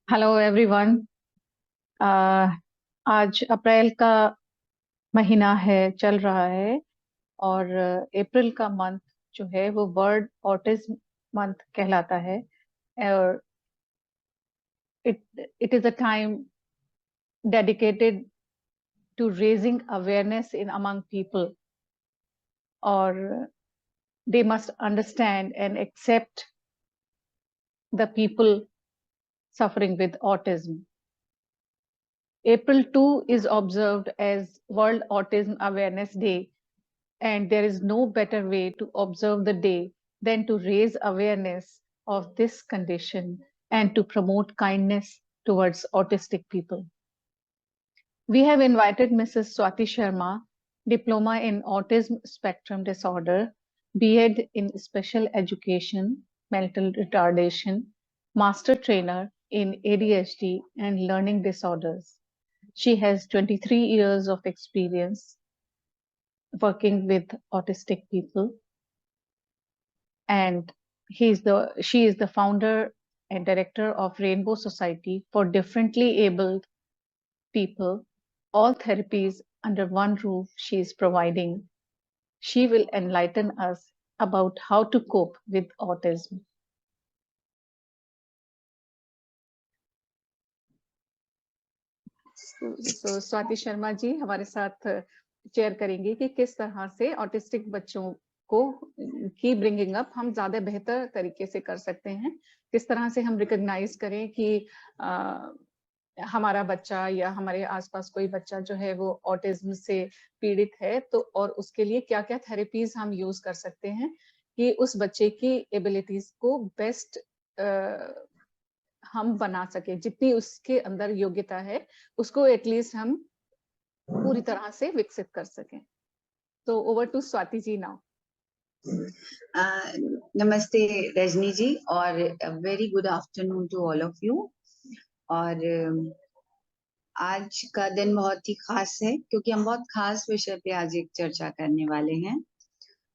Hello everyone. आज अप्रैल का महीना है, चल रहा है। और अप्रैल का मंथ जो है वो वर्ल्ड ऑटिज्म मंथ कहलाता है। और it it is a time dedicated to raising awareness in among people, और they must understand and accept the people suffering with autism. April 2 is observed as World Autism Awareness Day, and there is no better way to observe the day than to raise awareness of this condition and to promote kindness towards autistic people. We have invited Mrs. Swati Sharma, Diploma in Autism Spectrum Disorder, B.Ed in Special Education, Mental Retardation, Master Trainer in ADHD and Learning Disorders. She has 23 years of experience working with autistic people, and she is the founder and director of Rainbow Society for Differently Abled People. All therapies under one roof she is providing. She will enlighten us about how to cope with autism. So Swati Sharma ji हमारे साथ share करेंगी कि किस तरह से autistic बच्चों को की ब्रिंगिंग अप हम ज्यादा बेहतर तरीके से कर सकते हैं। किस तरह से हम रिकॉग्नाइज करें कि हमारा बच्चा या हमारे आसपास कोई बच्चा जो है वो ऑटिज्म से पीड़ित है, तो और उसके लिए क्या-क्या थेरेपीज हम यूज कर सकते हैं कि उस बच्चे की एबिलिटीज को बेस्ट हम बना सके, जितनी उसके अंदर योग्यता है उसको एटलीस्ट हम पूरी तरह से विकसित कर सकें। तो over to Swati ji now. नमस्ते रजनी जी और very good afternoon to all of you. और आज का दिन बहुत ही खास है क्योंकि हम बहुत खास विषय पे आज एक चर्चा करने वाले हैं।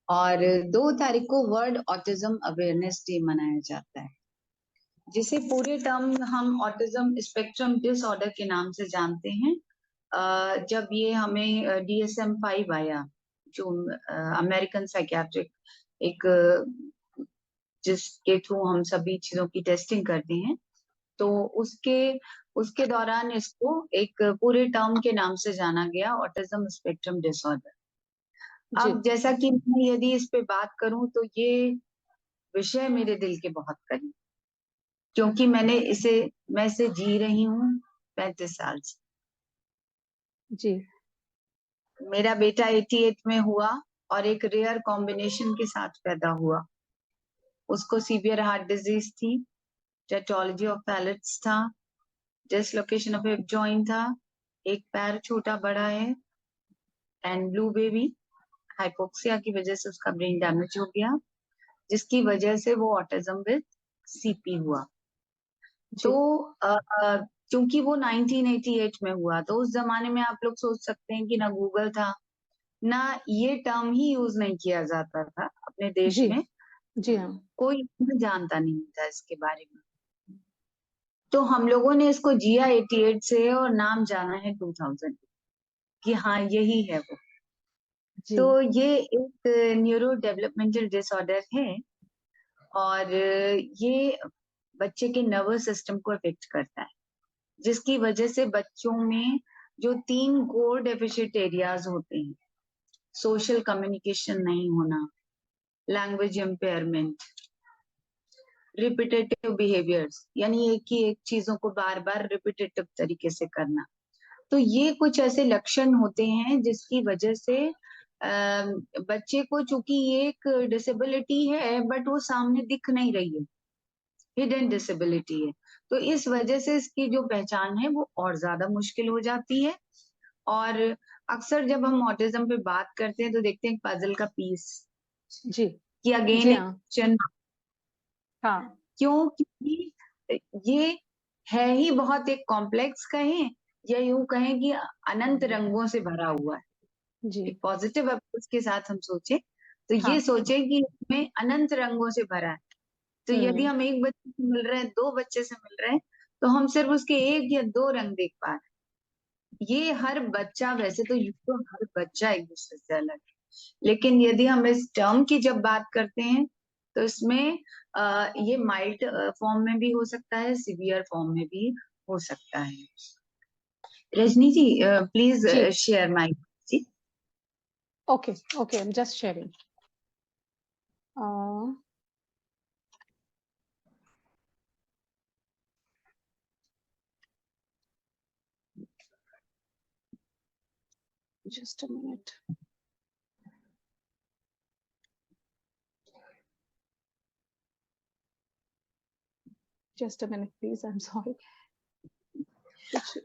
और 2 तारीख को वर्ल्ड ऑटिज्म अवेयरनेस डे मनाया जाता है, जिसे पूरे टर्म हम ऑटिज्म स्पेक्ट्रम डिसऑर्डर के नाम से जानते हैं। जब ये हमें DSM-5 आया, जो अमेरिकन साइकियाट्रिक एक जिसके थ्रू हम सभी चीजों की टेस्टिंग करते हैं, तो उसके दौरान इसको एक पूरे टर्म के नाम से जाना गया, ऑटिज्म स्पेक्ट्रम डिसऑर्डर। अब जैसा कि मैं यदि इस पे बात करूं तो ये विषय मेरे दिल के बहुत करीब, क्योंकि मैं इसे जी रही हूँ 35 साल से। जी। मेरा बेटा 88 में हुआ और एक रेयर कॉम्बिनेशन के साथ पैदा हुआ। उसको सीवियर हार्ट डिजीज थी, टेट्रोलॉजी ऑफ पैलेट्स था, डिसलोकेशन ऑफ हिप जॉइंट था, एक पैर छोटा बड़ा है, एंड ब्लू बेबी। हाइपोक्सिया की वजह से उसका ब्रेन डैमेज हो गया, जिसकी वजह से वो ऑटिज्म विद CP हुआ। तो क्योंकि वो 1988 में हुआ, तो उस जमाने में आप लोग सोच सकते हैं कि ना गूगल था, ना ये टर्म ही यूज नहीं किया जाता था अपने देश में। जी हाँ। कोई जानता नहीं था इसके बारे में। तो हम लोगों ने इसको जिया 88 से और नाम जाना है 2000 कि हाँ यही है वो। तो ये एक न्यूरो डेवलपमेंटल डिसऑर्डर है और ये बच्चे के नर्वस सिस्टम को अफेक्ट करता है, जिसकी वजह से बच्चों में जो 3 कोर डेफिशिएंट एरियाज होते हैं, सोशल कम्युनिकेशन नहीं होना, लैंग्वेज इम्पेयरमेंट, रिपीटेटिव बिहेवियर्स, यानी एक चीजों को बार बार रिपीटेटिव तरीके से करना, तो ये कुछ ऐसे लक्षण होते हैं जिसकी वजह से बच्चे को, चूंकि ये एक डिसेबिलिटी है बट वो सामने दिख नहीं रही है, हिडन डिसेबिलिटी है, तो इस वजह से इसकी जो पहचान है वो और ज्यादा मुश्किल हो जाती है। और अक्सर जब हम ऑटिज्म पे बात करते हैं तो देखते हैं पजल का पीस कि अगेन हाँ, क्योंकि ये है ही बहुत एक कॉम्प्लेक्स कहें या यूं कहें कि अनंत रंगों से भरा हुआ है। एक पॉजिटिव अप्रोच के साथ हम सोचे तो ये सोचे कि इसमें अनंत रंगों से भरा है। तो यदि हम एक बच्चे से मिल रहे हैं, 2 बच्चे से मिल रहे हैं, तो हम सिर्फ उसके 1 या 2 रंग देख पा रहे हैं। ये हर बच्चा, वैसे तो हर बच्चा एक दूसरे से अलग है, लेकिन यदि हम इस टर्म की जब बात करते हैं तो इसमें ये माइल्ड फॉर्म में भी हो सकता है, सिवियर फॉर्म में भी हो सकता है। Rajni ji, please ji share mic ji. okay, okay, I'm just sharing. uh, just a minute. Just a minute please, I'm sorry.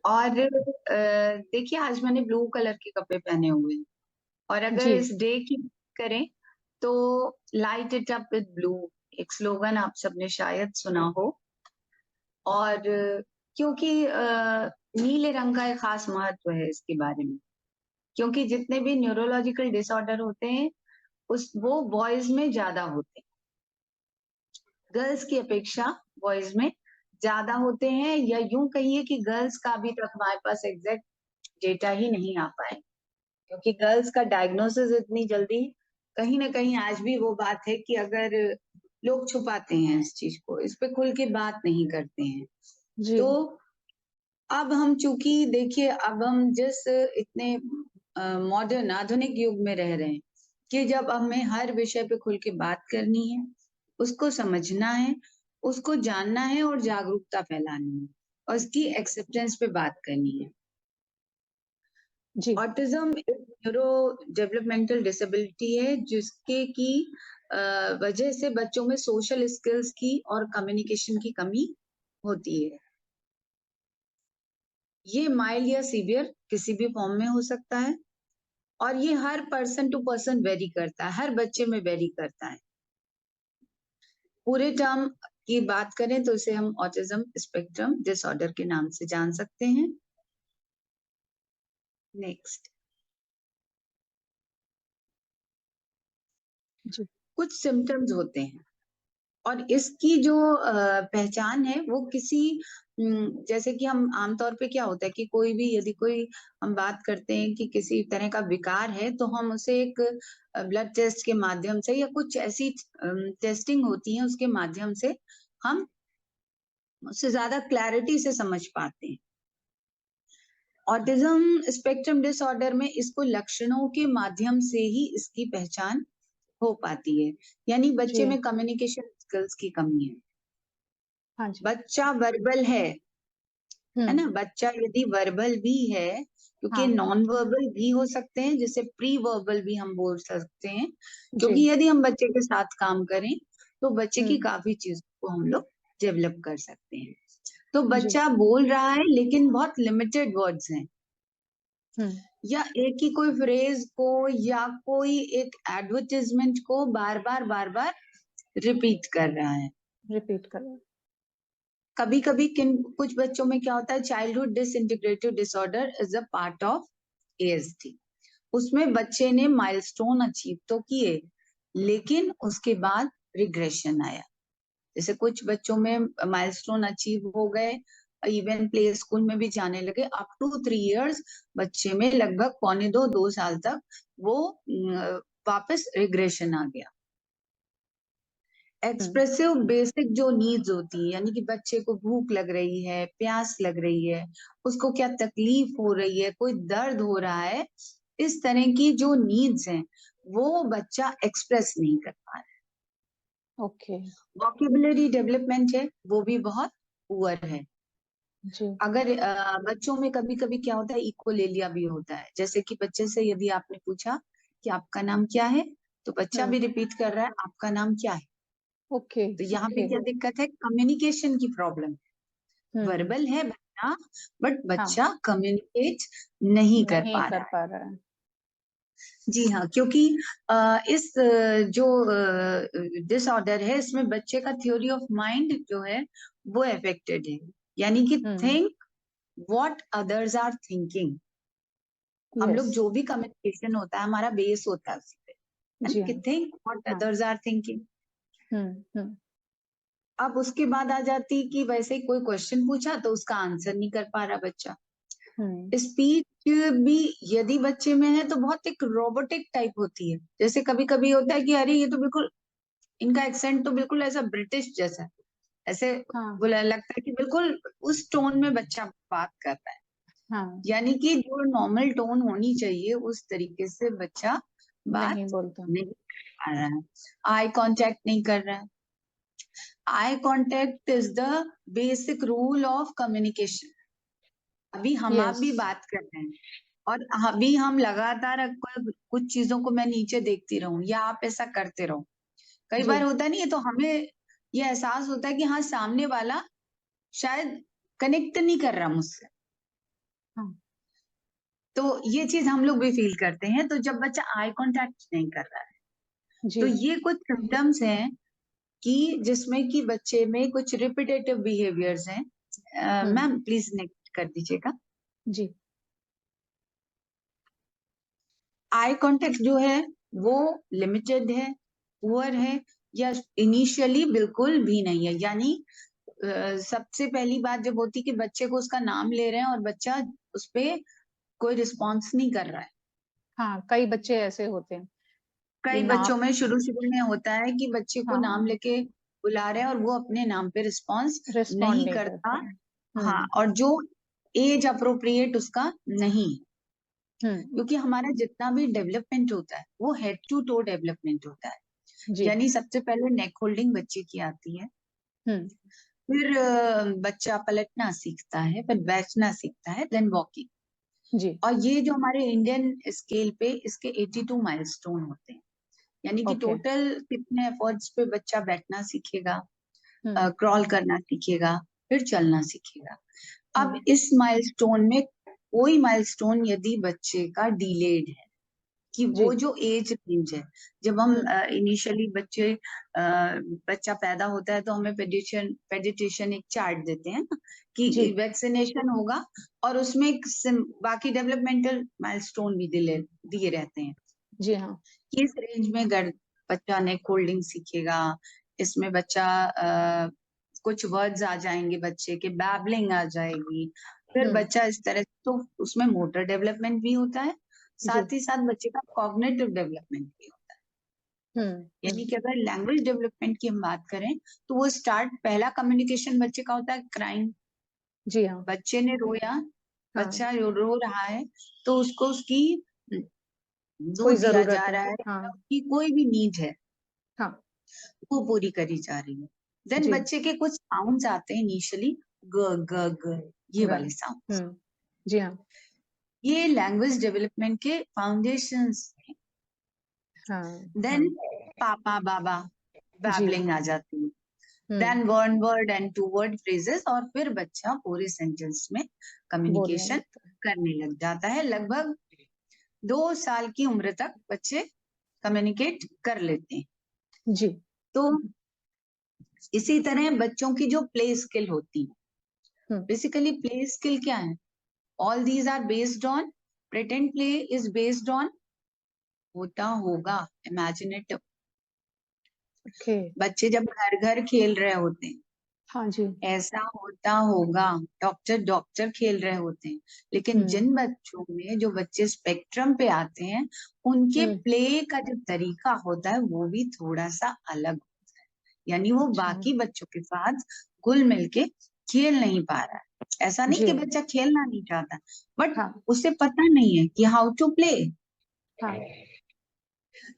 और देखिए, आज मैंने ब्लू कलर के कपड़े पहने हुए हैं, और अगर जी इस डे की बात करें तो light it up with blue एक स्लोगन आप सबने शायद सुना हो। और क्योंकि नीले रंग का एक खास महत्व है इसके बारे में, क्योंकि जितने भी न्यूरोलॉजिकल डिसऑर्डर होते हैं वो बॉयज में ज्यादा होते हैं, गर्ल्स की अपेक्षा बॉयज में ज्यादा होते हैं, या यूं कहिए कि गर्ल्स का अभी तक हमारे पास एग्जैक्ट डेटा ही नहीं आ पाए, क्योंकि गर्ल्स का डायग्नोसिस इतनी जल्दी, कहीं ना कहीं आज भी वो बात है कि अगर लोग छुपाते हैं इस चीज को, इस पे खुल के बात नहीं करते हैं। जी तो अब हम चूंकि देखिए, अब हम जिस इतने मॉडर्न आधुनिक युग में रह रहे हैं कि जब हमें हर विषय पे खुल के बात करनी है, उसको समझना है, उसको जानना है और जागरूकता फैलानी है, और उसकी एक्सेप्टेंस पे बात करनी है। जी ऑटिज्म एक न्यूरो डेवलपमेंटल डिसेबिलिटी है जिसके की वजह से बच्चों में सोशल स्किल्स की और कम्युनिकेशन की कमी होती है। ये माइल्ड या सीवियर किसी भी फॉर्म में हो सकता है, और ये हर पर्सन टू पर्सन वेरी करता है, हर बच्चे में वेरी करता है। पूरे टर्म की बात करें तो इसे हम ऑटिज्म स्पेक्ट्रम डिसऑर्डर के नाम से जान सकते हैं। नेक्स्ट, जी कुछ सिम्टम्स होते हैं, और इसकी जो पहचान है वो किसी जैसे कि हम आमतौर पे क्या होता है कि कोई भी, यदि कोई हम बात करते हैं कि किसी तरह का विकार है, तो हम उसे एक ब्लड टेस्ट के माध्यम से या कुछ ऐसी टेस्टिंग होती है उसके माध्यम से हम उससे ज्यादा क्लैरिटी से समझ पाते हैं। ऑटिज्म स्पेक्ट्रम डिसऑर्डर में इसको लक्षणों के माध्यम से ही इसकी पहचान हो पाती है, यानी बच्चे जी में कम्युनिकेशन स्किल्स की कमी है। हाँ जी बच्चा वर्बल है ना, बच्चा यदि वर्बल भी है, क्योंकि हाँ नॉन वर्बल भी हो सकते हैं, जिसे प्री वर्बल भी हम बोल सकते हैं, जी क्योंकि यदि हम बच्चे के साथ काम करें तो बच्चे की हम्म काफी चीजों को हम लोग डेवलप कर सकते हैं। तो जी बच्चा बोल रहा है लेकिन बहुत लिमिटेड वर्ड्स हैं, हम्म या एक ही कोई फ्रेज को या कोई एक एडवर्टाइजमेंट को बार बार रिपीट कर रहा है। रिपीट करो कभी कभी किन कुछ बच्चों में क्या होता है, childhood disintegrative disorder is a part of ASD. उसमें बच्चे ने माइलस्टोन अचीव तो किए, लेकिन उसके बाद रिग्रेशन आया। जैसे कुछ बच्चों में माइलस्टोन अचीव हो गए, इवन प्ले स्कूल में भी जाने लगे, अप टू 3 इयर्स बच्चे में लगभग 2.25 2 साल तक वो वापस रिग्रेशन आ गया। एक्सप्रेसिव बेसिक जो नीड्स होती है, यानी कि बच्चे को भूख लग रही है, प्यास लग रही है, उसको क्या तकलीफ हो रही है, कोई दर्द हो रहा है, इस तरह की जो नीड्स हैं वो बच्चा एक्सप्रेस नहीं कर पा रहा है। ओके वोकेबुलरी डेवलपमेंट है वो भी बहुत पुअर है। जी अगर बच्चों में कभी कभी क्या होता है, इक्वलेलिया भी होता है, जैसे कि बच्चे से यदि आपने पूछा कि आपका नाम क्या है, तो बच्चा भी रिपीट कर रहा है आपका नाम क्या है। ओके तो यहाँ पे ओके क्या दिक्कत है, कम्युनिकेशन की प्रॉब्लम है। हम्म वर्बल है बच्चा, बट हाँ बच्चा कम्युनिकेट नहीं कर नहीं पा कर रहा है। पा रहा है जी हाँ, क्योंकि इस जो डिसऑर्डर है इसमें बच्चे का थ्योरी ऑफ माइंड जो है वो अफेक्टेड है, यानी कि hmm think what others are thinking. हम लोग यस जो भी कम्युनिकेशन होता है हमारा बेस होता है उसी पे, है ना, जी कि हाँ थिंक व्हाट हाँ अदर्स आर थिंकिंग। हम्म अब उसके बाद आ जाती कि वैसे ही कोई क्वेश्चन पूछा तो उसका आंसर नहीं कर पा रहा बच्चा। स्पीच भी यदि बच्चे में है तो बहुत एक रोबोटिक टाइप होती है। जैसे कभी कभी होता है कि अरे ये तो बिल्कुल, इनका एक्सेंट तो बिल्कुल ऐसा ब्रिटिश जैसा है, ऐसे हाँ लगता है कि बिल्कुल उस टोन में बच्चा बात कर रहा है। हाँ, यानी कि जो नॉर्मल टोन होनी चाहिए उस तरीके से बच्चा बात नहीं बोलता। नहीं कर रहा है। आई कांटेक्ट नहीं कर रहा है। Eye contact is the basic rule of communication. अभी हम आप यस भी बात कर रहे हैं और अभी हम लगातार कुछ चीजों को मैं नीचे देखती रहूं या आप ऐसा करते रहो, कई जी बार होता नहीं है, तो हमें ये एहसास होता है कि हाँ सामने वाला शायद कनेक्ट नहीं कर रहा मुझसे। हाँ तो ये चीज हम लोग भी फील करते हैं। तो जब बच्चा आई कांटेक्ट नहीं कर रहा है जी तो ये कुछ सिम्टम्स हैं कि जिसमें कि बच्चे में कुछ रिपीटेटिव बिहेवियर्स हैं। मैम प्लीज नेक्स्ट कर दीजिएगा। जी आई कांटेक्ट जो है वो लिमिटेड है, पुअर है, या इनिशियली बिल्कुल भी नहीं है। यानी सबसे पहली बात जब होती कि बच्चे को उसका नाम ले रहे हैं और बच्चा उस पे कोई रिस्पॉन्स नहीं कर रहा है। हाँ, कई बच्चे ऐसे होते हैं कि कई नाम। बच्चों में शुरू शुरू में होता है कि बच्चे को नाम हाँ, लेके बुला रहे हैं और वो अपने नाम पे रिस्पॉन्स रिस्पॉन्ड नहीं नहीं करता। करते हैं। हाँ, और जो एज अप्रोप्रिएट उसका नहीं है। हम्म क्योंकि हमारा जितना भी डेवलपमेंट होता है वो हेड टू टो डेवलपमेंट होता है। जी यानी सबसे पहले नेक होल्डिंग बच्चे की आती है, हम्म फिर बच्चा पलटना सीखता है, फिर बैठना सीखता है, देन वॉकिंग। जी और ये जो हमारे इंडियन स्केल पे इसके 82 माइलस्टोन होते हैं। यानी कि ओके टोटल कितने एफर्ट्स पे बच्चा बैठना सीखेगा, हम्म क्रॉल करना सीखेगा, फिर चलना सीखेगा। अब हम्म इस माइलस्टोन में कोई माइलस्टोन यदि बच्चे का डिलेड है, कि जी वो जो एज रेंज है, जब हम हम्म इनिशियली बच्चा पैदा होता है तो हमें पेडिट्रिशियन एक चार्ट देते हैं ना जी कि वैक्सीनेशन होगा और उसमें बाकी डेवलपमेंटल माइलस्टोन भी दिए रहते हैं जी हाँ कि इस रेंज में बच्चा नेक होल्डिंग सीखेगा, इसमें बच्चा कुछ वर्ड्स आ जाएंगे, बच्चे के बैबलिंग आ जाएगी, फिर हम्म बच्चा इस तरह, तो उसमें मोटर डेवलपमेंट भी होता है, जी साथ ही साथ बच्चे का कॉग्निटिव डेवलपमेंट भी होता है। यानी कि अगर लैंग्वेज डेवलपमेंट की हम बात करें तो वो स्टार्ट, पहला कम्युनिकेशन बच्चे का होता है क्राइम। जी हाँ बच्चे ने रोया, हाँ, बच्चा रो रहा है तो उसको उसकी कोई दूध दिया जा जरूरत है। रहा है, हाँ कि कोई भी नीड है हाँ वो पूरी करी जा रही है। देन जी बच्चे के कुछ साउंड्स आते हैं इनिशियली, ग ग ग, ये गा वाले साउंड्स। जी हाँ ये लैंग्वेज डेवलपमेंट के फाउंडेशंस हैं। हाँ देन हाँ पापा बाबा जी बैबलिंग आ जाती है, hmm then one word and two word phrases, और फिर बच्चा पूरे सेंटेंस में बोलने कम्युनिकेशन लगता करने लग जाता है। लगभग 2 साल की उम्र तक बच्चे कम्युनिकेट कर लेते हैं। है जी तो इसी तरह बच्चों की जो प्ले स्किल होती है, हम्म बेसिकली प्ले स्किल क्या है, all these are based on, pretend play is based on, होता होगा इमेजिनेटिव। ओके बच्चे जब घर घर खेल रहे होते हैं, हाँ जी ऐसा होता होगा, डॉक्टर डॉक्टर खेल रहे होते हैं, लेकिन हम्म जिन बच्चों में, जो बच्चे स्पेक्ट्रम पे आते हैं, उनके हम्म प्ले का जो तरीका होता है वो भी थोड़ा सा अलग होता है। यानी वो अच्छा बाकी बच्चों के साथ घुल मिल के खेल नहीं पा रहा है। ऐसा नहीं जी कि बच्चा खेलना नहीं चाहता, बट हाँ उसे पता नहीं है कि हाउ टू प्ले। हाँ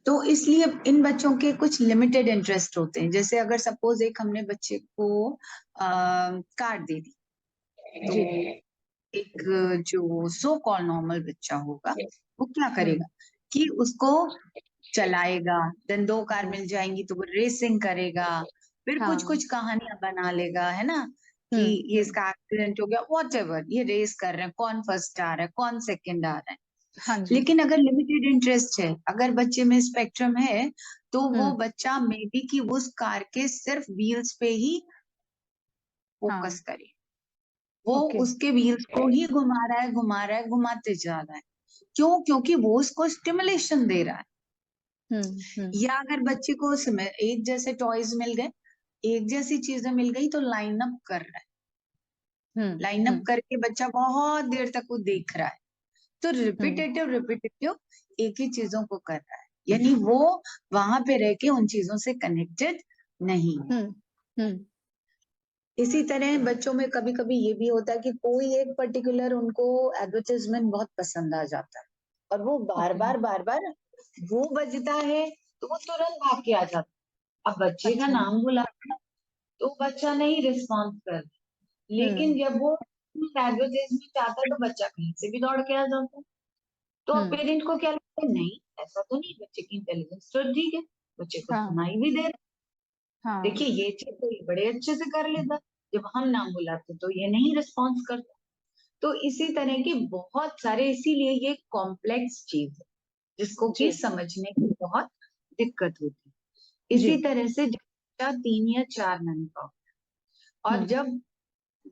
तो इसलिए इन बच्चों के कुछ लिमिटेड इंटरेस्ट होते हैं। जैसे अगर सपोज एक हमने बच्चे को कार्ड दे दी, तो जी एक जो सो कॉल नॉर्मल बच्चा होगा वो क्या हम्म करेगा कि उसको चलाएगा, देन 2 कार मिल जाएंगी तो वो रेसिंग करेगा, फिर कुछ हाँ कुछ कहानियां बना लेगा, है ना, कि ये इसका एक्सीडेंट हो गया, वॉट एवर, ये रेस कर रहे हैं, कौन फर्स्ट आ रहा है, कौन सेकंड आ रहा है। हाँ जी लेकिन अगर लिमिटेड इंटरेस्ट है, अगर बच्चे में स्पेक्ट्रम है, तो वो हम्म बच्चा मे बी कि उस कार के सिर्फ व्हील्स पे ही फोकस हाँ करे, वो ओके उसके व्हील्स को ही घुमा रहा है, घुमा रहा है, घुमाते जा रहा है। क्यों? क्योंकि वो उसको स्टिमुलेशन दे रहा है। हम्म हम्म या अगर बच्चे को उसमें एक जैसे टॉयज मिल गए, एक जैसी चीजें मिल गई तो लाइन अप कर रहा है, लाइन अप हम्म करके बच्चा बहुत देर तक वो देख रहा है, तो रिपीटेटिव एक ही चीजों को कर रहा है, यानी वो वहां पे रह के उन चीजों से कनेक्टेड नहीं है। हम्म इसी तरह बच्चों में कभी कभी ये भी होता है कि कोई एक पर्टिकुलर उनको एडवर्टाइजमेंट बहुत पसंद आ जाता है और वो बार ओके बार वो बजता है तो वो तुरंत भाग के आ जाता है। अब बच्चे का अच्छा नाम बुला तो बच्चा नहीं रिस्पॉन्स कर, लेकिन जब वो एडवर्टाइजमेंट आता है तो बच्चा कहीं से भी दौड़ के आ जाता है। तो हम्म पेरेंट को क्या लगता है, नहीं ऐसा तो नहीं, बच्चे की इंटेलिजेंस तो ठीक है, बच्चे को हाँ सुनाई भी दे रहा है। हाँ देखिए ये चीज तो ये बड़े अच्छे से कर लेता, जब हम नाम बुलाते तो ये नहीं रिस्पॉन्स करता। तो इसी तरह के बहुत सारे, इसीलिए ये कॉम्प्लेक्स चीज है जिसको कि जी समझने की बहुत दिक्कत होती है। जी इसी तरह से जब बच्चा 3 या 4 महीने का होता है और जब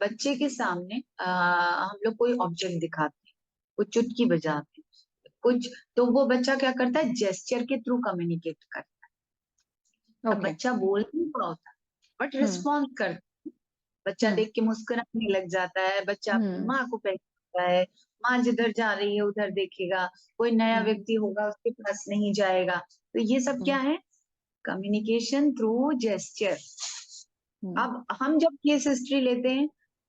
बच्चे के सामने हम लोग कोई ऑब्जेक्ट दिखाते हैं, कुछ चुटकी बजाते हैं कुछ, तो वो बच्चा क्या करता है, जेस्चर के थ्रू कम्युनिकेट करता है। अब ओके बच्चा बोल नहीं पा होता बट हम्म रिस्पॉन्ड करता है। बच्चा हम्म देख के मुस्कुराने लग जाता है, बच्चा अपनी हम्म माँ को पहचानता है, माँ जिधर जा रही है उधर देखेगा, कोई नया हम्म व्यक्ति होगा उसके पास नहीं जाएगा। तो ये सब क्या हम्म है, कम्युनिकेशन थ्रू जेस्चर। हम्म अब हम जब केस हिस्ट्री लेते हैं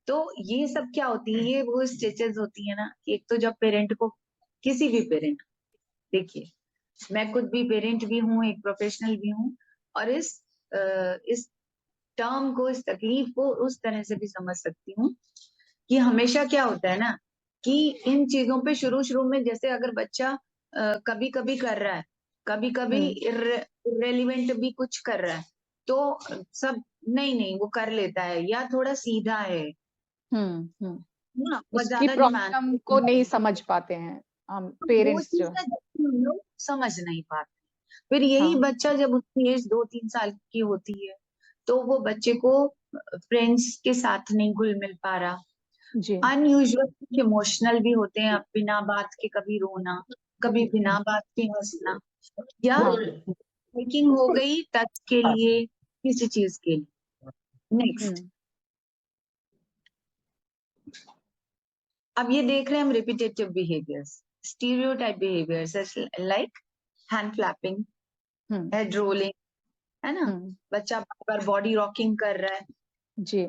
तो ये सब क्या होती है, ये वो स्टेजेस होती है ना कि एक तो जब पेरेंट को, किसी भी पेरेंट, देखिए मैं खुद भी पेरेंट भी हूँ, एक प्रोफेशनल भी हूँ, और इस टर्म को, इस तकलीफ को उस तरह से भी समझ सकती हूँ कि हमेशा क्या होता है ना कि इन चीजों पे शुरू शुरू में, जैसे अगर बच्चा कभी कभी कर रहा है, कभी कभी हम्म इरेलीवेंट भी कुछ कर रहा है, तो सब नहीं नहीं वो कर लेता है या थोड़ा सीधा है हम्म ना, बहुत उसकी ज्यादा डिमांड, प्रॉब्लम को नहीं समझ पाते हैं हम वो पेरेंट्स चीज जो ना हम लोग समझ नहीं पाते। फिर यही हाँ बच्चा जब उसकी एज 2-3 साल की होती है तो वो बच्चे को फ्रेंड्स के साथ नहीं घुल मिल पा रहा, जी अनयूजुअल इमोशनल भी होते हैं, अब बिना बात के कभी रोना, कभी बिना बात के हंसना, या हाँ ब्रेकिंग हो गई टच के लिए, किसी चीज के लिए। नेक्स्ट, हम्म अब ये देख रहे हैं हम repetitive behaviours, stereotype behaviours like hand flapping, hmm head rolling, है ना, हम्म बच्चा बार बार बॉडी रॉकिंग कर रहा है, जी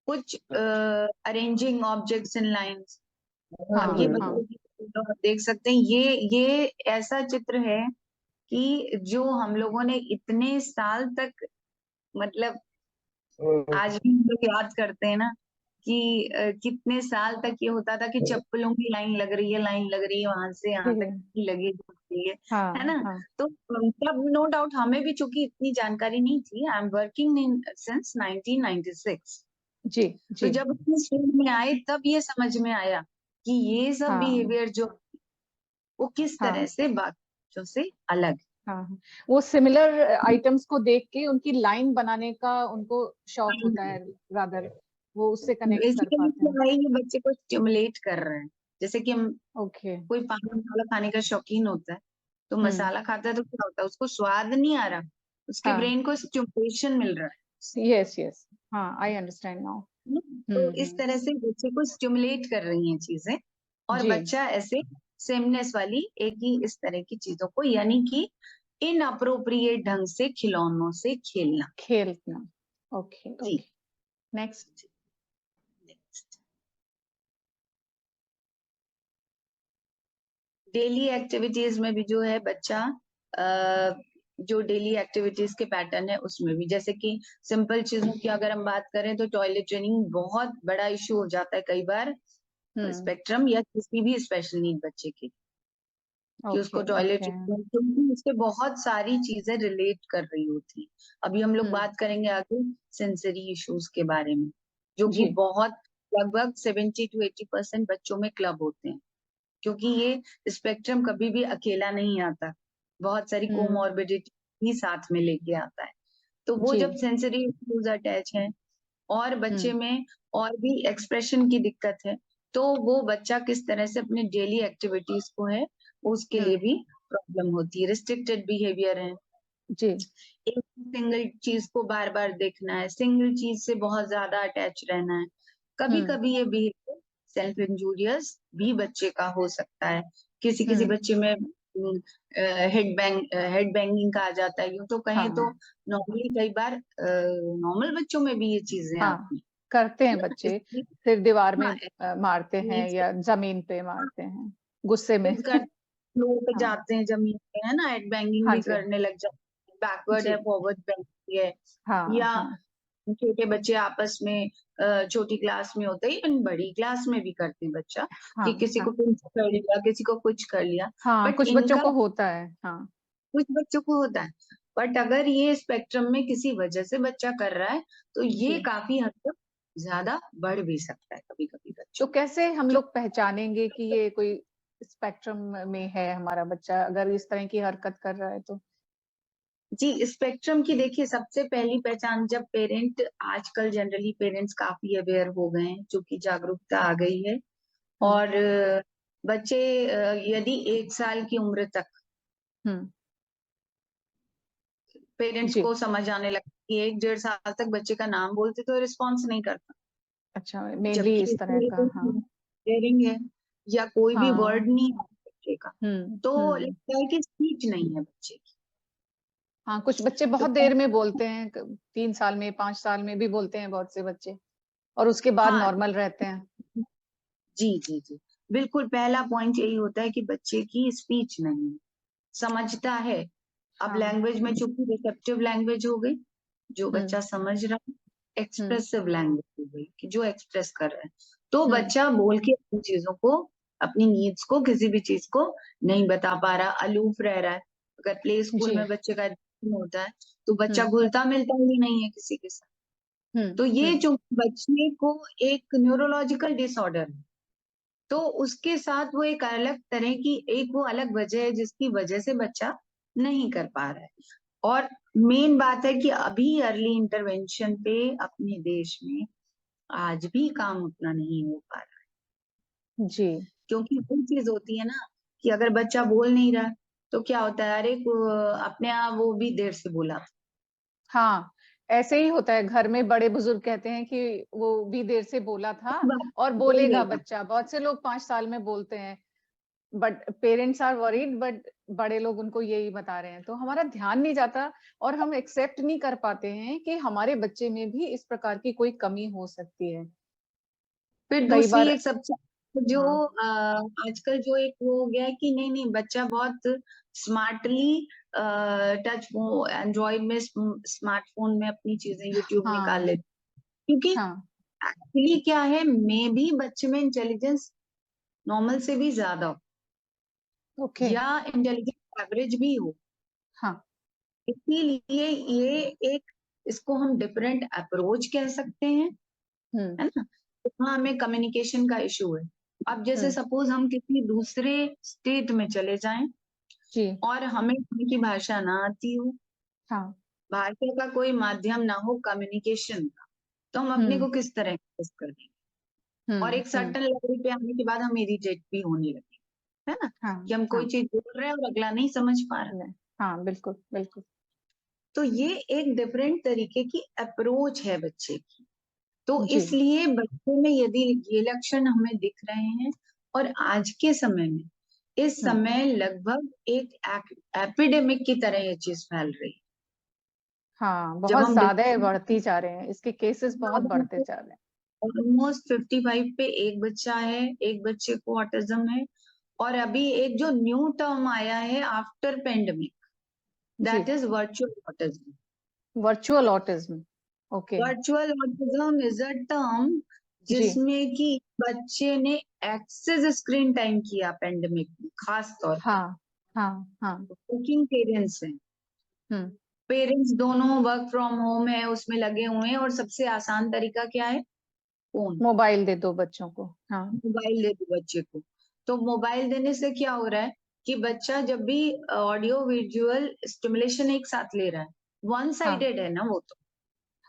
कुछ अरेंजिंग ऑब्जेक्ट्स इन लाइंस। अब हाँ ये हाँ बच्चे की फोटो आप देख सकते हैं, ये ऐसा चित्र है कि जो हम लोगों ने इतने साल तक, मतलब आज भी हम लोग याद करते हैं ना कि कितने साल तक ये होता था कि चप्पलों की लाइन लग रही है, लाइन लग रही है, वहां से यहाँ ठीक तक है की लगी होती है हाँ ना। हाँ तो तब नो डाउट हमें भी चूंकि इतनी जानकारी नहीं थी, I am working in since 1996, जी तो जी जब अपने स्कूल में आए तब ये समझ में आया कि ये सब हाँ बिहेवियर जो वो किस तरह हाँ से बाकियों से अलग हाँ हाँ। वो सिमिलर आइटम्स को देख के उनकी लाइन बनाने का उनको शौक होता है। है रादर वो उससे कनेक्ट कर बेसिकली पाते हैं क्या है, ये बच्चे को स्टिमुलेट कर रहे हैं, जैसे कि हम, ओके कोई पान मसाला खाने का शौकीन होता है तो हम्म मसाला खाता है तो क्या होता है, उसको स्वाद नहीं आ रहा, उसके हाँ ब्रेन को स्टिमुलेशन मिल रहा यस यस हाँ आई अंडरस्टैंड नाउ है। तो इस हम्म तरह से बच्चे को स्टिमुलेट कर रही हैं चीजें, और जी बच्चा ऐसे सेमनेस वाली एक ही इस तरह की चीजों को, यानी कि इन अप्रोप्रिएट ढंग से खिलौनों से खेलना। खेलना ओके जी, ओके नेक्स्ट डेली एक्टिविटीज में भी जो है बच्चा अ, जो डेली एक्टिविटीज के पैटर्न है उसमें भी, जैसे कि सिंपल चीजों की अगर हम बात करें तो टॉयलेट ट्रेनिंग बहुत बड़ा इशू हो जाता है कई बार हम्म स्पेक्ट्रम या किसी भी स्पेशल नीड बच्चे के, कि उसको ओके टॉयलेट, ओके क्योंकि उससे बहुत सारी चीजें रिलेट कर रही होती हैं। अभी हम लोग हम्म बात करेंगे आगे सेंसरी इश्यूज के बारे में, जो कि जी बहुत, लगभग 70 to 80% बच्चों में क्लब होते हैं, क्योंकि ये स्पेक्ट्रम कभी भी अकेला नहीं आता, बहुत सारी हम्म कोमॉर्बिडिटी भी साथ में लेके आता है। तो वो जी जब सेंसरी इश्यूज अटैच हैं और बच्चे हम्म में और भी एक्सप्रेशन की दिक्कत है, तो वो बच्चा किस तरह से अपने डेली एक्टिविटीज को है उसके लिए हम्म भी प्रॉब्लम होती है, रिस्ट्रिक्टेड बिहेवियर है, जी। एक सिंगल चीज को बार बार देखना है, सिंगल चीज से बहुत ज्यादा अटैच रहना है। कभी हम्म। कभी ये बिहेवियर सेल्फ इंजूरियस भी बच्चे का हो सकता है। किसी किसी हम्म। बच्चे में हेड बैंगिंग का आ जाता है। यूं तो कहें तो हाँ। नॉर्मली कई बार नॉर्मल बच्चों में भी ये चीजें हाँ, आती हैं, करते है हैं ना? बच्चे, इसलिए सिर दीवार में हाँ, मारते हैं नेक्स्ट या जमीन पे मारते हैं गुस्से में। कर फ्लोर पे हाँ। जाते हैं जमीन पे, है ना, हेड बैंगिंग हाँ भी जी। करने लग जाते हैं, बैकवर्ड है जी। फॉरवर्ड बैंगिंग है। हाँ। या हाँ। छोटे बच्चे आपस में छोटी क्लास में होते ही इवन बड़ी क्लास में भी करते हैं बच्चा, हाँ। कि किसी को हाँ। पिंच कर लिया, किसी को कुछ कर लिया। हाँ, बट कुछ बच्चों इनका को होता है। हाँ। कुछ बच्चों को होता है। बट अगर ये स्पेक्ट्रम में किसी वजह से बच्चा कर रहा है तो ये जी। काफी हद तक ज्यादा बढ़ भी सकता है कभी कभी तो बच्चों में। कैसे हम क्यों? लोग पहचानेंगे कि ये कोई स्पेक्ट्रम में है हमारा बच्चा, अगर इस तरह की हरकत कर रहा है तो? जी, स्पेक्ट्रम की देखिए सबसे पहली पहचान जब पेरेंट, आजकल जनरली पेरेंट्स काफी अवेयर हो गए हैं, चूंकि जागरूकता आ गई है। हुँ। और बच्चे यदि 1 साल की उम्र तक हुँ। पेरेंट्स जी। को समझ आने लगती है, 1 1.5 साल तक बच्चे का नाम बोलते तो रिस्पॉन्स नहीं करता, अच्छा, मेनली जबकि इस तरह का। हाँ। हेयरिंग है या कोई भी हाँ। वर्ड नहीं है बच्चे का, हुँ। तो हुँ। लगता है कि स्पीच नहीं है बच्चे की। हाँ, कुछ बच्चे तो बहुत देर में बोलते हैं, 3 साल में, 5 साल में भी बोलते हैं बहुत से बच्चे, और उसके बाद हाँ, नॉर्मल रहते हैं। जी जी जी, बिल्कुल पहला पॉइंट यही होता है कि बच्चे की स्पीच नहीं है, समझता है। अब हाँ। लैंग्वेज में चूंकि रिसेप्टिव लैंग्वेज हो गई, जो हुँ। बच्चा समझ रहा है, हुँ। एक्सप्रेसिव लैंग्वेज हो गई कि जो एक्सप्रेस कर रहा है, तो हुँ। बच्चा बोल के अपनी चीजों को, अपनी नीड्स को, किसी भी चीज को नहीं बता पा रहा, अलूफ रह रहा है। अगर प्ले स्कूल जी। में बच्चे का एडमिशन होता है तो बच्चा हुँ। घुलता मिलता ही नहीं है किसी के साथ। हुँ। तो ये हुँ। जो बच्चे को एक न्यूरोलॉजिकल डिसऑर्डर है, तो उसके साथ वो एक अलग तरह की, एक वो अलग वजह है जिसकी वजह से बच्चा नहीं कर पा रहा है। और मेन बात है कि अभी अर्ली इंटरवेंशन पे अपने देश में आज भी काम उतना नहीं हो पा रहा है। जी। क्योंकि वो चीज होती है ना कि अगर बच्चा बोल नहीं रहा तो क्या होता है, अरे अपने आप वो भी देर से बोला। हाँ, ऐसे ही होता है, घर में बड़े-बुजुर्ग कहते हैं कि वो भी देर से बोला था और बोलेगा बोलेगा। बच्चा। बहुत से लोग 5 साल में बोलते हैं, but parents are worried, but बड़े लोग उनको यही बता रहे हैं। तो हमारा ध्यान नहीं जाता और हम एक्सेप्ट नहीं कर पाते हैं कि हमारे बच्चे में भी इस प्रकार की कोई कमी हो सकती है। फिर कई दूसरी बार। एक सबसे जो हाँ। आजकल जो एक वो हो गया है कि नहीं नहीं बच्चा बहुत स्मार्टली टच वो एंड्रॉइड में स्मार्टफोन में अपनी चीजें यूट्यूब निकाल हाँ। लेते, क्योंकि हाँ। एक्चुअली क्या है, मे भी बच्चे में इंटेलिजेंस नॉर्मल से भी ज्यादा हो ओके। या इंटेलिजेंस एवरेज भी हो। हाँ। इसीलिए ये एक, इसको हम डिफरेंट अप्रोच कह सकते हैं, हुँ। है ना। तो हाँ, हमें कम्युनिकेशन का इशू है। अब जैसे हुँ। सपोज हम किसी दूसरे स्टेट में चले जाएं जी। और हमें उनकी भाषा ना आती हो, हाँ। भाषा का कोई माध्यम ना हो कम्युनिकेशन का, तो हम अपने हुँ। को किस तरह एक्सप्रेस कर देंगे। और हुँ। एक हुँ। सर्टन लेवल पे आने के बाद हम इरिटेट भी होने लगे, है ना, हाँ। कि हम कोई हाँ। चीज बोल रहे हैं और अगला नहीं समझ पा रहा। नहीं। हाँ, बिल्कुल, बिल्कुल। तो ये एक डिफरेंट तरीके की अप्रोच है बच्चे की। तो जी। इसलिए बच्चे में यदि ये लक्षण हमें दिख रहे हैं, और आज के समय में, इस हुँ। समय लगभग एक एपिडेमिक की तरह ये चीज फैल रही है। हाँ, जब बहुत हम ज़्यादा बढ़ती जा रहे हैं, इसके केसेस बहुत बढ़ते जा रहे हैं। ऑलमोस्ट 55 पे एक बच्चा है, एक बच्चे को ऑटिज्म है। और अभी एक जो न्यू टर्म आया है after pandemic, ji. That is virtual autism. Virtual autism. Okay. Virtual autism is a term ji. जिसमें कि बच्चे ने एक्सेस स्क्रीन टाइम किया पेंडेमिक में, खास तौर पे हाँ। हाँ। हाँ। वर्किंग पेरेंट्स हैं, हुँ। पेरेंट्स दोनों वर्क फ्रॉम होम है, उसमें लगे हुए हैं, और सबसे आसान तरीका क्या है, फोन, मोबाइल दे दो बच्चों को। हाँ। मोबाइल दे दो बच्चे को। तो मोबाइल देने से क्या हो रहा है कि बच्चा जब भी ऑडियो विजुअल स्टिमुलेशन एक साथ ले रहा है, वन हाँ। साइडेड है ना वो तो।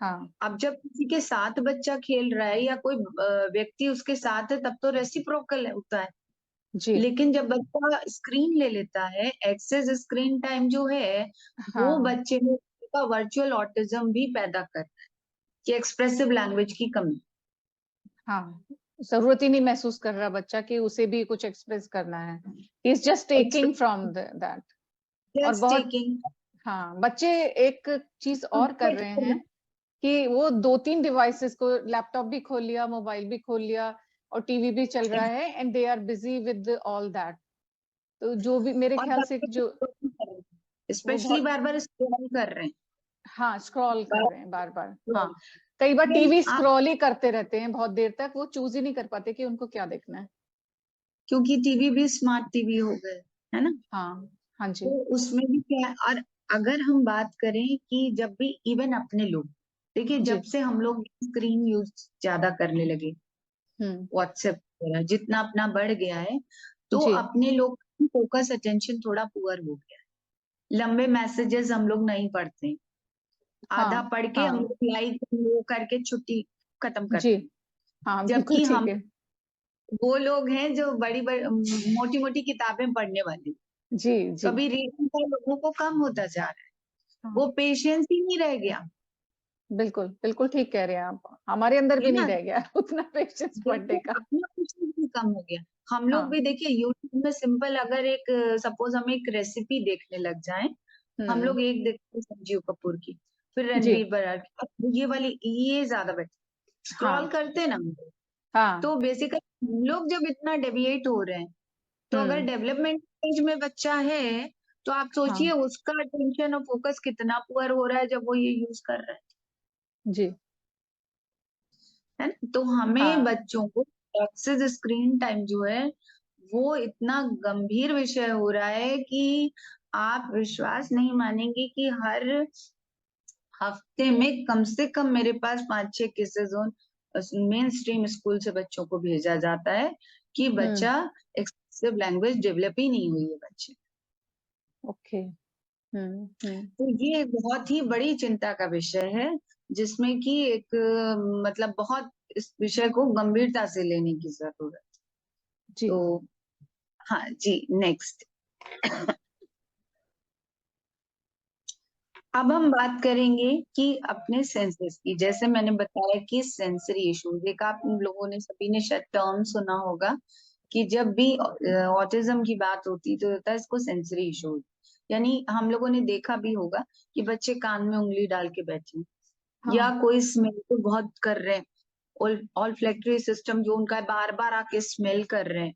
हाँ। अब जब किसी के साथ बच्चा खेल रहा है या कोई व्यक्ति उसके साथ है, तब तो रेसिप्रोकल होता है। जी। लेकिन जब बच्चा स्क्रीन ले लेता है, एक्सेस स्क्रीन टाइम जो है, वो हाँ, बच्चे में का वर्चुअल ऑटिज्म भी पैदा करता है, कि एक्सप्रेसिव लैंग्वेज की कमी। हाँ। ज़रूरत ही नहीं महसूस कर रहा बच्चा कि उसे भी कुछ एक्सप्रेस करना है। He is just taking from that. और जस्ट बहुत टेकिंग। हाँ, बच्चे एक चीज़ और कर रहे हैं कि वो 2-3 डिवाइसेज़ को लैपटॉप भी खोल लिया, मोबाइल भी खोल लिया और टीवी भी चल रहा है and they are busy with all that. तो जो भी मेरे और ख़्याल से बच्चे जो वो स्पेशली बहुत बार बार स्क्रॉल कर रहे हैं। हाँ, स्क्रॉल कर रहे हैं बार-बार। हाँ, बार- कई बार फिर टीवी आप, स्क्रॉल ही करते रहते हैं बहुत देर तक, वो चूज़ ही नहीं कर पाते कि उनको क्या देखना है। क्योंकि टीवी भी स्मार्ट टीवी हो गए, है ना? हाँ, हाँ तो जी। उसमें भी क्या है, और अगर हम बात करें कि जब भी इवन अपने लोग, देखिए जब जी, से हम लोग स्क्रीन यूज ज्यादा करने लगे, हुँ, व्हाट्सएप वगैरह जितना अपना बढ़ गया है, तो जी, अपने लोग फोकस अटेंशन थोड़ा पुअर हो गया है। लंबे मैसेजेस हम लोग नहीं पढ़ते, आधा हाँ, पढ़ के हम हाँ, लोग लाइक वो करके छुट्टी खत्म जी, करते हैं। हाँ, बिल्कुल जबकि ठीक हम है। वो लोग हैं जो बड़ी बड़ी मोटी मोटी किताबें पढ़ने वाले, जी, जी, कभी रीडिंग का लोगों को कम होता जा रहा है, हाँ, वो पेशेंस ही नहीं रह गया, बिल्कुल, बिल्कुल ठीक कह रहे हैं आप। हमारे अंदर है भी नहीं ना? रह गया उतना पेशेंस पढ़ने देखिए का। अपना पेशेंस भी कम हो गया। हम लोग हाँ, भी देखिए यूट्यूब में सिंपल अगर एक सपोज हम एक रेसिपी देखने लग जाएं, हम हुँ, लोग एक देखते हैं संजीव कपूर की, फिर जी, रणवीर बरार की, अब ये वाली ये ज्यादा बेटर हाँ, स्क्रॉल करते हैं ना हम लोग। हाँ, तो बेसिकली हम लोग जब इतना डेविएट हो रहे हैं, तो अगर हुँ, डेवलपमेंट स्टेज में बच्चा है, तो आप हाँ, सोचिए उसका अटेंशन और फोकस कितना पुअर हो रहा है जब वो ये यूज कर रहा जी, है ना? तो हमें हाँ, बच्चों को एक्सेस स्क्रीन टाइम जो है, वो इतना गंभीर विषय हो रहा है कि आप विश्वास नहीं मानेंगे कि हर हफ्ते में कम से कम मेरे पास 5-6 cases on main stream school से बच्चों को भेजा जाता है कि हुँ, बच्चा एक्सप्रेसिव लैंग्वेज डेवलप ही नहीं हुई है बच्चे। ओके, हुँ, हुँ, तो ये एक बहुत ही बड़ी चिंता का विषय है, जिसमें कि एक मतलब बहुत इस विषय को गंभीरता से लेने की जरूरत है। जी, तो हाँ जी, नेक्स्ट। अब हम बात करेंगे कि अपने सेंसेस की, जैसे मैंने बताया कि सेंसरी इश्यूज, एक आप लोगों ने सभी ने शायद टर्म सुना होगा कि जब भी ऑटिज्म की बात होती तो होता है इसको सेंसरी इश्यूज। यानी हम लोगों ने देखा भी होगा कि बच्चे कान में उंगली डाल के बैठे हैं, या हाँ, कोई स्मेल को बहुत कर रहे हैं, ऑल्फैक्टरी सिस्टम जो उनका बार बार आके स्मेल कर रहे हैं,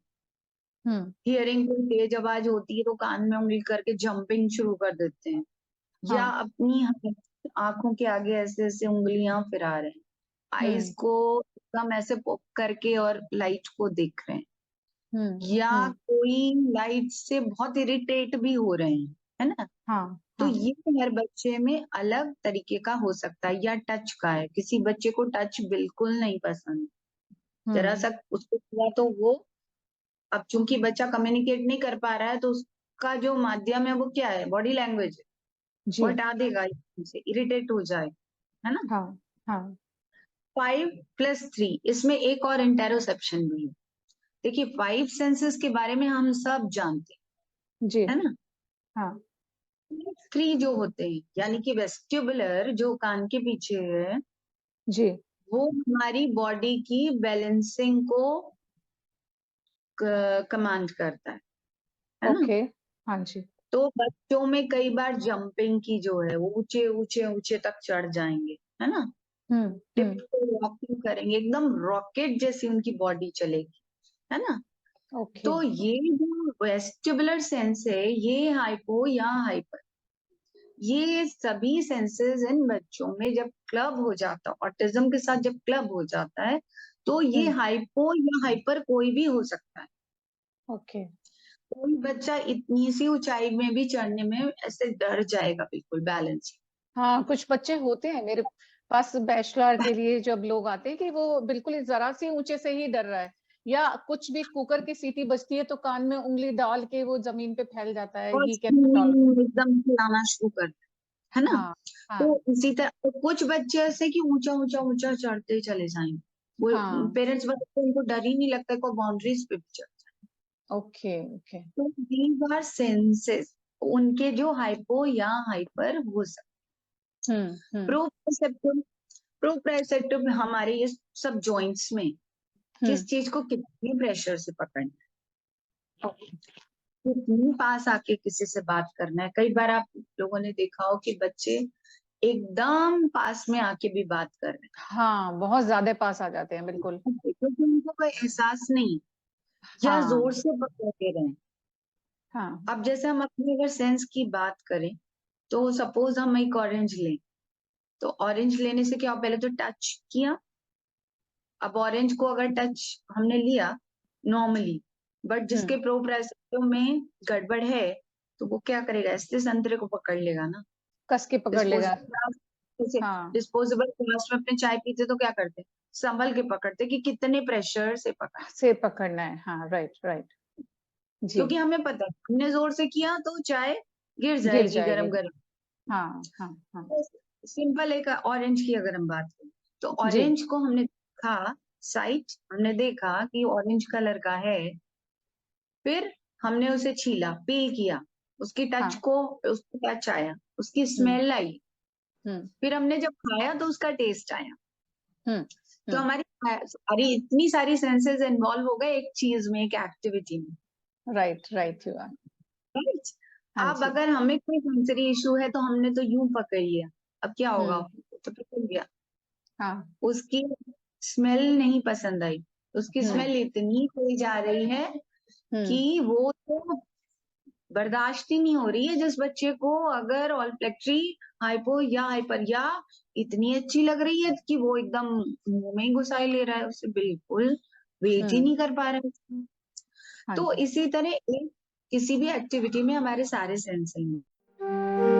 हुँ, हियरिंग कोई तेज आवाज होती है तो कान में उंगली करके जंपिंग शुरू कर देते हैं, या हाँ, अपनी आंखों के आगे ऐसे ऐसे उंगलियां फिरा रहे हैं, आईज हुँ, को एकदम ऐसे पॉप करके और लाइट को देख रहे हैं, हुँ, या हुँ, कोई लाइट से बहुत इरिटेट भी हो रहे हैं, है ना? हाँ, तो हाँ, ये हर बच्चे में अलग तरीके का हो सकता है, या टच का है, किसी बच्चे को टच बिल्कुल नहीं पसंद, जरा हुँ, सा उसको किया तो वो, अब चूंकि बच्चा कम्युनिकेट नहीं कर पा रहा है तो उसका जो माध्यम है वो क्या है, बॉडी लैंग्वेज है, वो जी, हटा देगा से इरिटेट हो जाए, है ना? हाँ, हाँ, 5+3 इसमें एक और इंटेरोसेप्शन भी है। देखिए 5 सेंसेस के बारे में हम सब जानते जी, हैं, है ना? हाँ, 3 जो होते हैं यानी कि वेस्टिबुलर जो कान के पीछे है, जी, वो हमारी बॉडी की बैलेंसिंग को कमांड करता है ना? ओके, हाँ जी, तो बच्चों में कई बार जंपिंग की जो है वो ऊंचे ऊंचे ऊंचे तक चढ़ जाएंगे, है ना? हुँ, टिप हुँ, पे वॉकिंग करेंगे, एकदम रॉकेट जैसी उनकी बॉडी चलेगी, है ना? ओके, तो ये जो वेस्टिबुलर सेंस है, ये हाइपो या हाइपर, ये सभी सेंसेस इन बच्चों में जब क्लब हो जाता है, ऑटिज्म के साथ जब क्लब हो जाता है, तो ये हुँ, हाइपो या हाइपर कोई भी हो सकता है। ओके। कोई बच्चा इतनी सी ऊंचाई में भी चढ़ने में ऐसे डर जाएगा बिल्कुल बैलेंस। हाँ, कुछ बच्चे होते हैं मेरे पास बैचलर के लिए जब लोग आते हैं कि वो बिल्कुल ज़रा-सी ऊँचे से ही डर रहा है या कुछ भी कुकर की सीटी बजती है तो कान में उँगली डाल के वो ज़मीन पे फैल जाता है, और ही कैन नॉट टॉलरेट। एकदम चिल्लाना शुरू कर, है ना? हाँ, तो हाँ, इसी तरह तो कुछ बच्चे ऐसे कि ऊंचा ऊंचा ऊंचा चढ़ते चले जाएंगे, वो हाँ, पेरेंट्स बताते हैं उनको डर ही नहीं लगता, को बाउंड्रीज पे भी चढ़ जाए। Okay, okay. तो दीज आर सेंसेस, उनके जो हाइपो या हाइपर हो सकते। हम्म। प्रोप्राइसेप्टिव, प्रोप्राइसेप्टिव हमारे ये सब जॉइंट्स में किस चीज को कितने प्रेशर से पकड़ना ओके। है, कितनी पास आके किसी से बात करना है। कई बार आप लोगों ने देखा हो कि बच्चे एकदम पास में आके भी बात कर रहे हाँ, बहुत ज्यादा पास आ जाते हैं, बिल्कुल। हैं क्योंकि उनको कोई एहसास नहीं, या जोर हाँ, से पकड़ के रहे हैं। हाँ, अब जैसे हम अपने अगर सेंस की बात करें, तो सपोज हम एक ऑरेंज लें, तो ऑरेंज लेने से क्या, पहले तो टच किया। अब ऑरेंज को अगर टच हमने लिया नॉर्मली, बट जिसके प्रोप्राइसेप्टिव में गड़बड़ है, तो वो क्या करेगा, ऐसे संतरे को पकड़ लेगा ना। कस के पकड़ लेगा। डिस्पोजेबल ग्लास, जैसे हाँ, डिस्पोजेबल ग्लास में अपने चाय पीते तो क्या करते, संभल के पकड़ते कि कितने प्रेशर से पकड़, से पकड़ना है। हाँ, राइट, राइट। जी। क्योंकि हमें पता है हमने जोर से किया तो चाय गिर गिर जाएगी जाएगी। गरम गरम। हाँ, हाँ, हाँ। सिंपल एक ऑरेंज की अगर हम बात करें, तो जी। ऑरेंज को हमने देखा, साइट हमने देखा कि ऑरेंज कलर का है, फिर हमने उसे छीला, पील किया, उसकी टच हाँ। को, उसको टच आया, उसकी हम्म, स्मेल आई, हम्म, फिर हमने जब खाया तो उसका टेस्ट आया। हम्म, तो हमारी सारी इतनी सारी सेंसेस इन्वॉल्व हो गए एक चीज में, एक एक्टिविटी में, right, right, you are. Right. हाँ अब जी। अगर हमें कोई सेंसरी इशू है तो हमने तो यूं पकड़ लिया, अब क्या होगा, हम्म। तो पकड़ लिया, हाँ। उसकी स्मेल नहीं पसंद आई, उसकी हम्म, स्मेल इतनी तेज आ रही है कि हम्म, वो तो बर्दाश्त ही नहीं हो रही है। जिस बच्चे को अगर ऑल्फैक्टरी हाइपो या हाइपर या इतनी अच्छी लग रही है कि वो एकदम मुंह में ही घुसाई ले रहा है, उसे बिल्कुल वेट ही हम्म। नहीं कर पा रहा है। हाँ तो जी। इसी तरह एक किसी भी एक्टिविटी में हमारे सारे सेंस हैं।